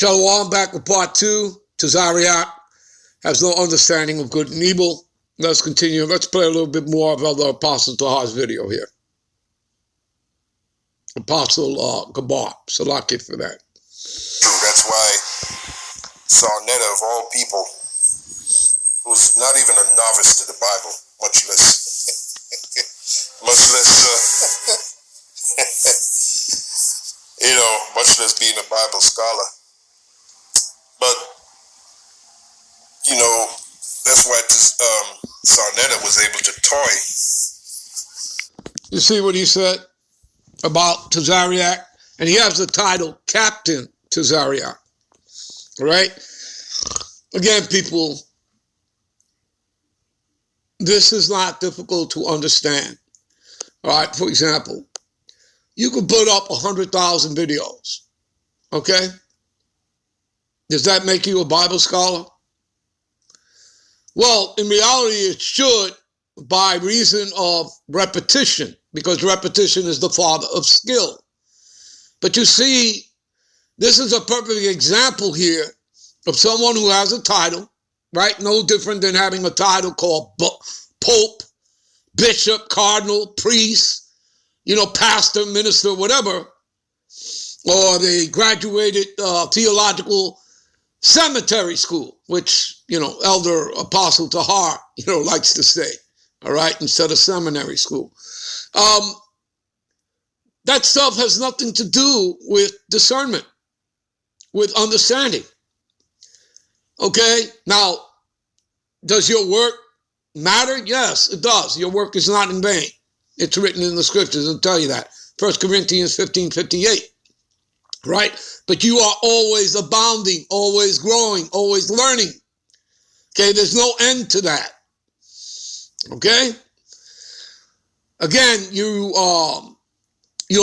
Shalom, back with part 2. Tazarayach has no understanding of good and evil. Let's continue. Let's play a little bit more of the Apostle Tahar's video here. Apostle Gabar. Salaki for that. That's why Sarnetta, of all people, who's not even a novice to the Bible, much less much less being a Bible scholar. But, that's why Sarnetta was able to toy. You see what he said about Tazarayach? And he has the title Captain Tazarayach. All right? Again, people, this is not difficult to understand. All right? For example, you could put up 100,000 videos. Okay? Does that make you a Bible scholar? Well, in reality, it should by reason of repetition, because repetition is the father of skill. But you see, this is a perfect example here of someone who has a title, right? No different than having a title called Pope, Bishop, Cardinal, Priest, pastor, minister, whatever, or they graduated theological cemetery school, which, Elder Apostle Tahar, likes to say, all right, instead of seminary school. That stuff has nothing to do with discernment, with understanding. Okay? Now, does your work matter? Yes, it does. Your work is not in vain. It's written in the scriptures and tell you that. 1 Corinthians 15:58. Right? But you are always abounding, always growing, always learning. Okay? There's no end to that. Okay? Again, you are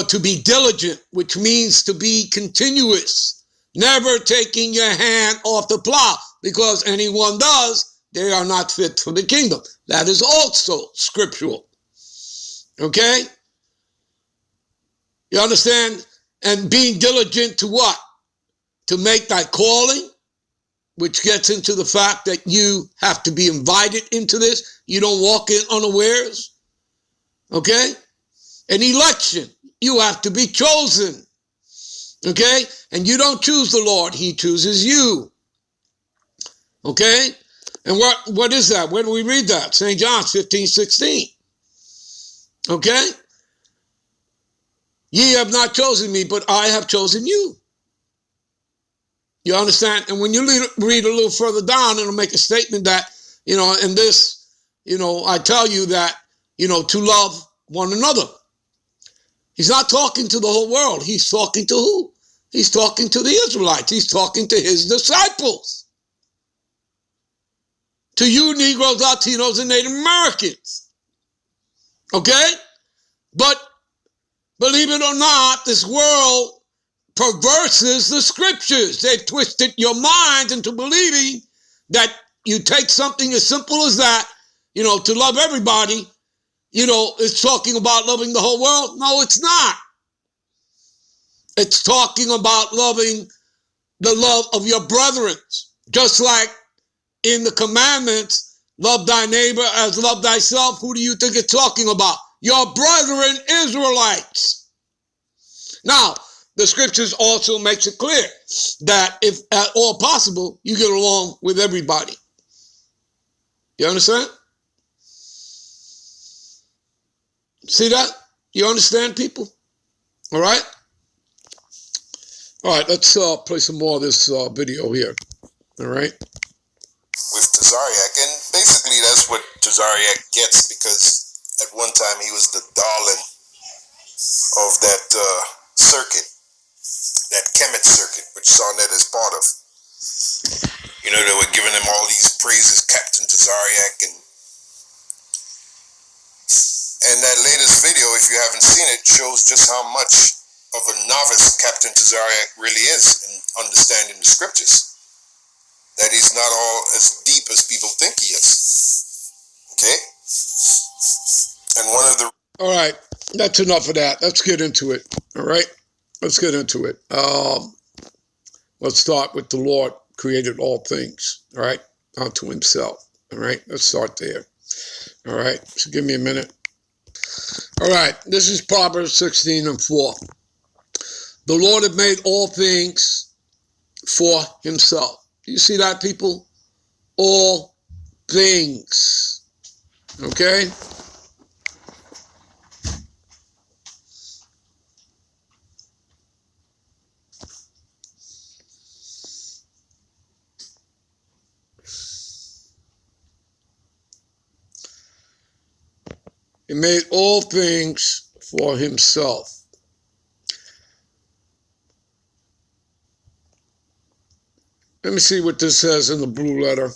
to be diligent, which means to be continuous, never taking your hand off the plow, because anyone does, they are not fit for the kingdom. That is also scriptural. Okay? You understand? And being diligent to what? To make thy calling, which gets into the fact that you have to be invited into this. You don't walk in unawares. Okay? An election, you have to be chosen. Okay? And you don't choose the Lord, he chooses you. Okay? And what is that? Where do we read that? St. John 15:16. Okay? Ye have not chosen me, but I have chosen you. You understand? And when you read a little further down, it'll make a statement that, in this, I tell you that, to love one another. He's not talking to the whole world. He's talking to who? He's talking to the Israelites. He's talking to his disciples. To you Negroes, Latinos, and Native Americans. Okay? But believe it or not, this world perverses the scriptures. They've twisted your mind into believing that you take something as simple as that, to love everybody, it's talking about loving the whole world. No, it's not. It's talking about loving the love of your brethren. Just like in the commandments, love thy neighbor as love thyself. Who do you think it's talking about? Your brethren Israelites. Now, the scriptures also makes it clear that if at all possible, you get along with everybody. You understand? See that? You understand, people? All right? All right, let's play some more of this video here. All right? With Tazarayach, and basically that's what Tazarayach gets, because at one time he was the darling of that circuit, that Kemet circuit, which Sarnetta is part of. They were giving him all these praises, Captain Tazarayach, and that latest video, if you haven't seen it, shows just how much of a novice Captain Tazarayach really is in understanding the scriptures. That he's not all as deep as people think he is. Okay? And one of the... All right, that's enough of that. Let's get into it. All right? Let's get into it. let's start with the Lord created all things, all right, unto himself. All right, let's start there. All right, so give me a minute. All right, this is Proverbs 16:4. The Lord had made all things for himself. Do you see that, people? All things. Okay? He made all things for himself. Let me see what this says in the blue letter.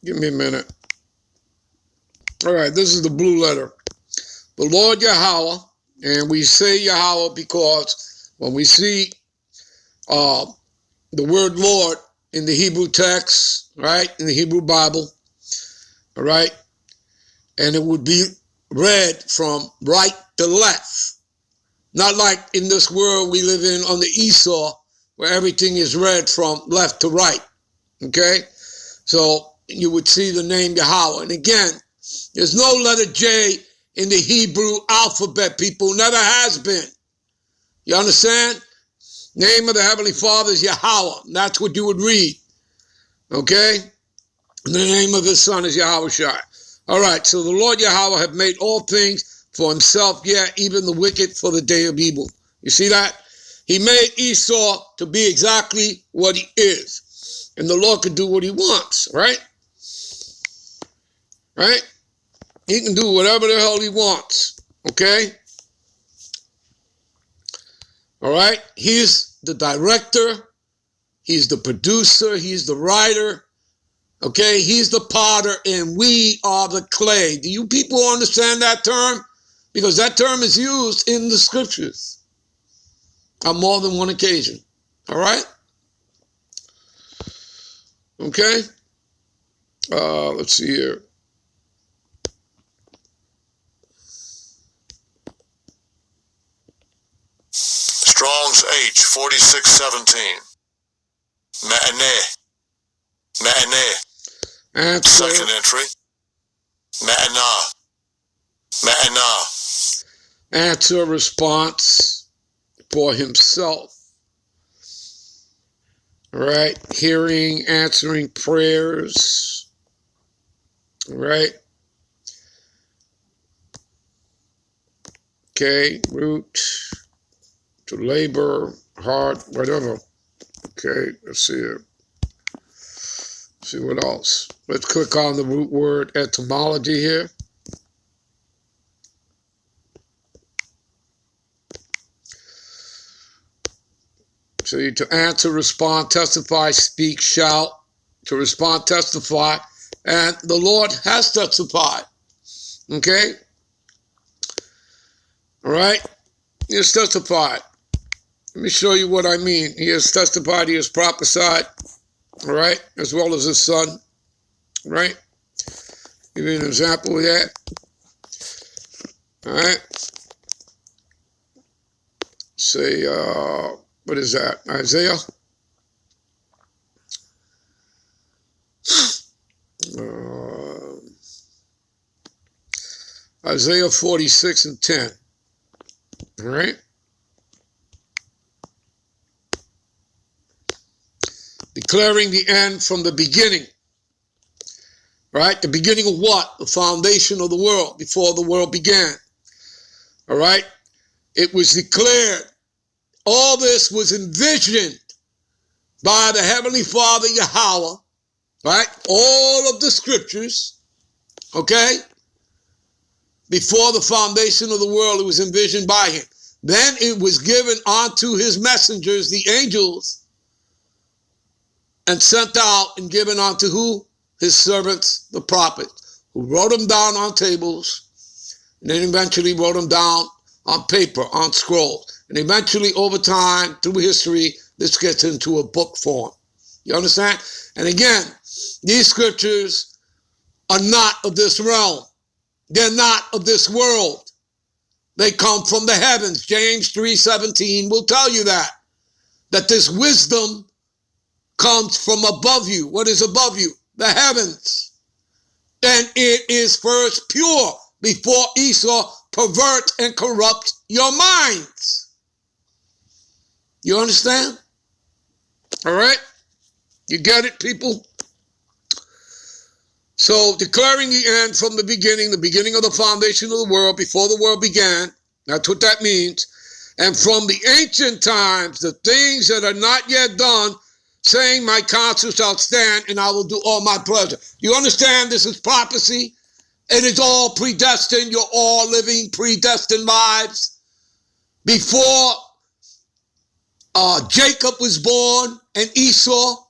Give me a minute. All right, this is the blue letter. The Lord Yahweh, and we say Yahweh because when we see the word Lord in the Hebrew text, right, in the Hebrew Bible, all right, and it would be read from right to left. Not like in this world we live in on the Esau, where everything is read from left to right, okay? So you would see the name Yahweh. And again, there's no letter J in the Hebrew alphabet, people. Never has been. You understand? Name of the Heavenly Father is Yahweh. That's what you would read, okay? And the name of his son is Yahweh Shai. All right, so the Lord Yahweh have made all things for himself, yeah, even the wicked for the day of evil. You see that? He made Esau to be exactly what he is. And the Lord can do what he wants, right? Right? He can do whatever the hell he wants, okay? All right? He's the director. He's the producer. He's the writer. Okay? He's the potter, and we are the clay. Do you people understand that term? Because that term is used in the scriptures on more than one occasion. All right? Okay? Let's see here. Strong's H 4617. Ma'aneh. Answer. Second entry. Ma'anah. Answer, response for himself. All right? Hearing, answering prayers. All right? Okay, root to labor, heart, whatever. Okay, let's see here. See what else. Let's click on the root word etymology here. See, to answer, respond, testify, speak, shout. To respond, testify. And the Lord has testified. Okay? All right? He has testified. Let me show you what I mean. He has testified, he has prophesied, all right, as well as his son, all right? Give you an example of that, all right? Say, what is that, Isaiah? Isaiah 46:10, all right? Declaring the end from the beginning, right? The beginning of what? The foundation of the world, before the world began, all right? It was declared. All this was envisioned by the Heavenly Father, Yahweh, right? All of the scriptures, okay? Before the foundation of the world, it was envisioned by him. Then it was given unto his messengers, the angels, and sent out and given unto who? His servants, the prophets, who wrote them down on tables, and then eventually wrote them down on paper, on scrolls. And eventually, over time, through history, this gets into a book form. You understand? And again, these scriptures are not of this realm. They're not of this world. They come from the heavens. James 3:17 will tell you that this wisdom comes from above you. What is above you? The heavens. And it is first pure before Esau perverts and corrupts your minds. You understand? All right? You get it, people? So, declaring the end from the beginning of the foundation of the world, before the world began. That's what that means. And from the ancient times, the things that are not yet done, saying, my counsel shall stand, and I will do all my pleasure. You understand this is prophecy? It is all predestined. You're all living predestined lives. Before Jacob was born and Esau,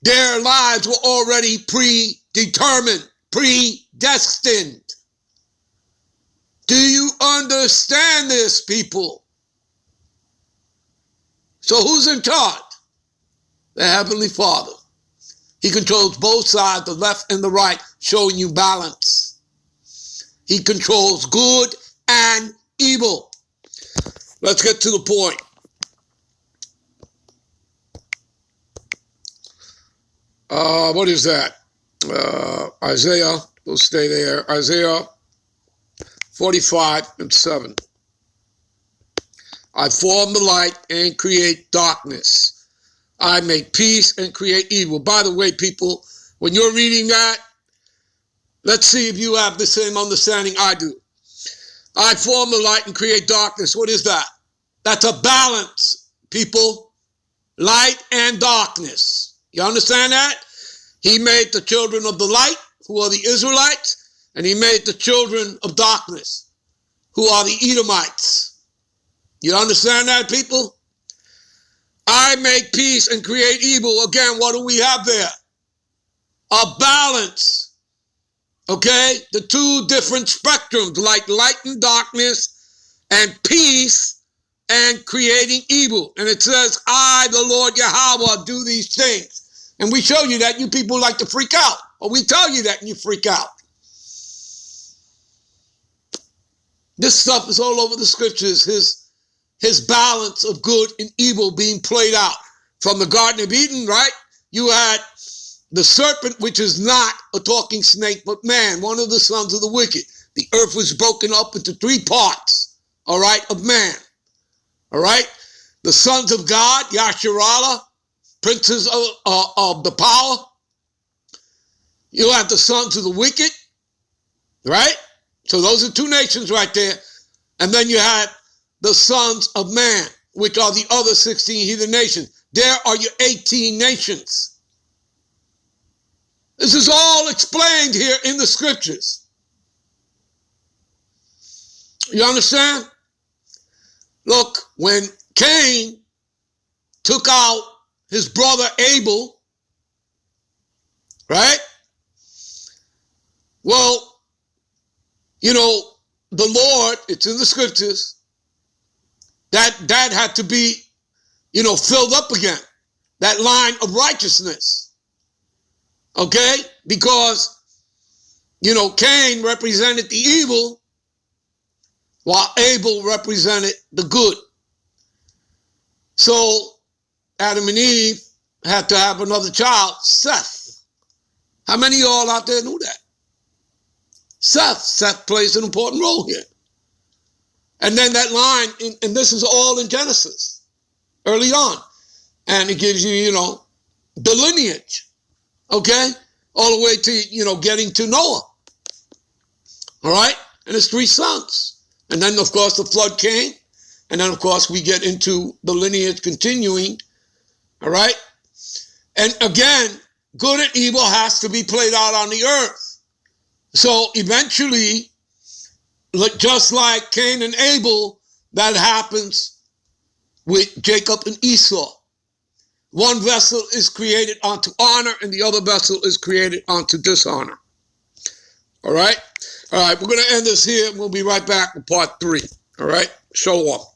their lives were already predetermined, predestined. Do you understand this, people? So who's in charge? The Heavenly Father. He controls both sides, the left and the right, showing you balance. He controls good and evil. Let's get to the point. What is that? Isaiah, we'll stay there. Isaiah 45:7. I form the light and create darkness. I make peace and create evil. By the way, people, when you're reading that, let's see if you have the same understanding I do. I form the light and create darkness. What is that? That's a balance, people. Light and darkness. You understand that? He made the children of the light, who are the Israelites, and he made the children of darkness, who are the Edomites. You understand that, people? I make peace and create evil. Again, what do we have there? A balance. Okay? The two different spectrums, like light and darkness, and peace and creating evil. And it says, I, the Lord Yahweh, do these things. And we show you that. You people like to freak out. Or we tell you that and you freak out. This stuff is all over the scriptures. His balance of good and evil being played out. From the Garden of Eden, right? You had the serpent, which is not a talking snake, but man, one of the sons of the wicked. The earth was broken up into three parts, all right, of man. All right? The sons of God, Yasharallah, princes of the power. You have the sons of the wicked, right? So those are two nations right there. And then you have the sons of man, which are the other 16 heathen nations. There are your 18 nations. This is all explained here in the scriptures. You understand? Look, when Cain took out his brother Abel, right? Well, you know, the Lord, it's in the scriptures, that had to be, you know, filled up again. That line of righteousness. Okay? Because, you know, Cain represented the evil, while Abel represented the good. So Adam and Eve had to have another child, Seth. How many of y'all out there knew that? Seth plays an important role here. And then that line, and this is all in Genesis, early on. And it gives you, you know, the lineage, okay? All the way to, you know, getting to Noah. All right? And his three sons. And then, of course, the flood came. And then, of course, we get into the lineage continuing. All right? And again, good and evil has to be played out on the earth. So eventually, just like Cain and Abel, that happens with Jacob and Esau. One vessel is created unto honor and the other vessel is created unto dishonor. All right? All right, we're going to end this here and we'll be right back with part 3. All right? Show off.